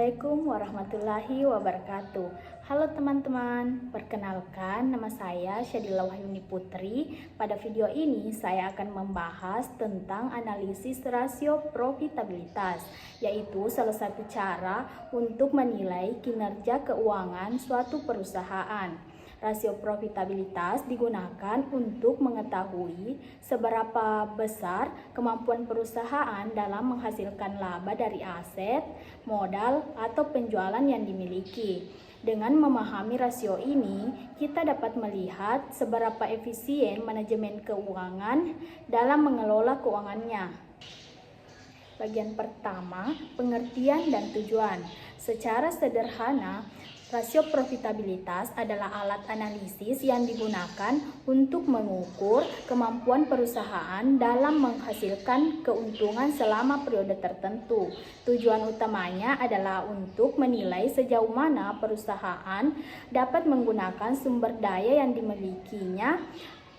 Assalamualaikum warahmatullahi wabarakatuh. Halo teman-teman, perkenalkan nama saya Syadila Wahyuni Putri. Pada video ini saya akan membahas tentang analisis rasio profitabilitas, yaitu salah satu cara untuk menilai kinerja keuangan suatu perusahaan. Rasio profitabilitas digunakan untuk mengetahui seberapa besar kemampuan perusahaan dalam menghasilkan laba dari aset, modal, atau penjualan yang dimiliki. Dengan memahami rasio ini, kita dapat melihat seberapa efisien manajemen keuangan dalam mengelola keuangannya. Bagian pertama, pengertian dan tujuan. Secara sederhana, rasio profitabilitas adalah alat analisis yang digunakan untuk mengukur kemampuan perusahaan dalam menghasilkan keuntungan selama periode tertentu. Tujuan utamanya adalah untuk menilai sejauh mana perusahaan dapat menggunakan sumber daya yang dimilikinya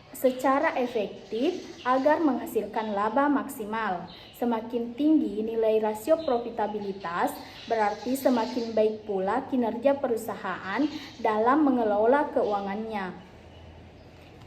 secara efektif agar menghasilkan laba maksimal. Semakin tinggi nilai rasio profitabilitas, berarti semakin baik pula kinerja perusahaan dalam mengelola keuangannya.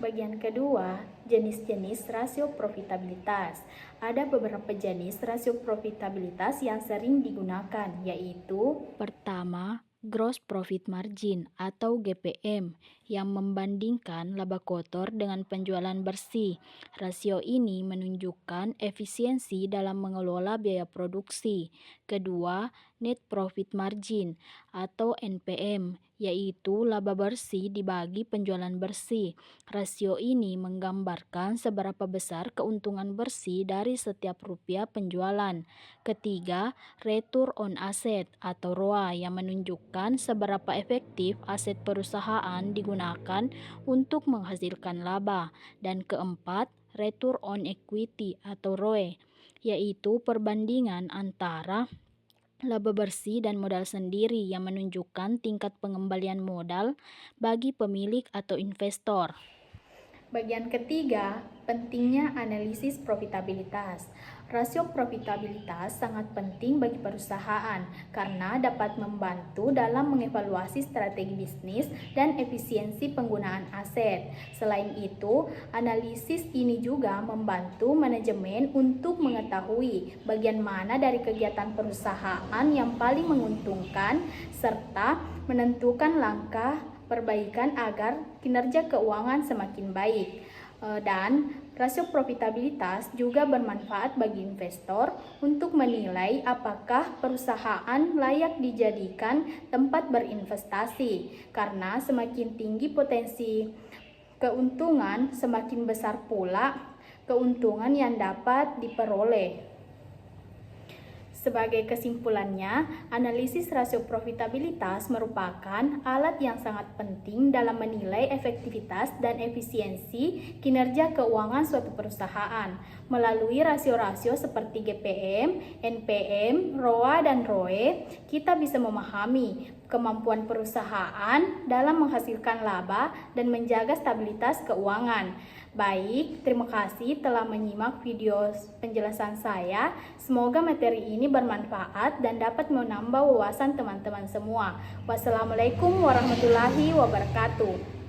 Bagian kedua, jenis-jenis rasio profitabilitas. Ada beberapa jenis rasio profitabilitas yang sering digunakan, yaitu pertama, Gross Profit Margin atau GPM yang membandingkan laba kotor dengan penjualan bersih. Rasio ini menunjukkan efisiensi dalam mengelola biaya produksi. Kedua, Net Profit Margin atau NPM, yaitu laba bersih dibagi penjualan bersih. Rasio ini menggambarkan seberapa besar keuntungan bersih dari setiap rupiah penjualan. Ketiga, Return on Asset atau ROA yang menunjukkan seberapa efektif aset perusahaan digunakan untuk menghasilkan laba. Dan keempat, Return on Equity atau ROE, yaitu perbandingan antara laba bersih dan modal sendiri yang menunjukkan tingkat pengembalian modal bagi pemilik atau investor. Bagian ketiga, pentingnya analisis profitabilitas. Rasio profitabilitas sangat penting bagi perusahaan karena dapat membantu dalam mengevaluasi strategi bisnis dan efisiensi penggunaan aset. Selain itu, analisis ini juga membantu manajemen untuk mengetahui bagian mana dari kegiatan perusahaan yang paling menguntungkan serta menentukan langkah perbaikan agar kinerja keuangan semakin baik. Dan rasio profitabilitas juga bermanfaat bagi investor untuk menilai apakah perusahaan layak dijadikan tempat berinvestasi, karena semakin tinggi potensi keuntungan, semakin besar pula keuntungan yang dapat diperoleh. Sebagai kesimpulannya, analisis rasio profitabilitas merupakan alat yang sangat penting dalam menilai efektivitas dan efisiensi kinerja keuangan suatu perusahaan. Melalui rasio-rasio seperti GPM, NPM, ROA, dan ROE, kita bisa memahami kemampuan perusahaan dalam menghasilkan laba dan menjaga stabilitas keuangan. Baik, terima kasih telah menyimak video penjelasan saya. Semoga materi ini bermanfaat dan dapat menambah wawasan teman-teman semua. Wassalamualaikum warahmatullahi wabarakatuh.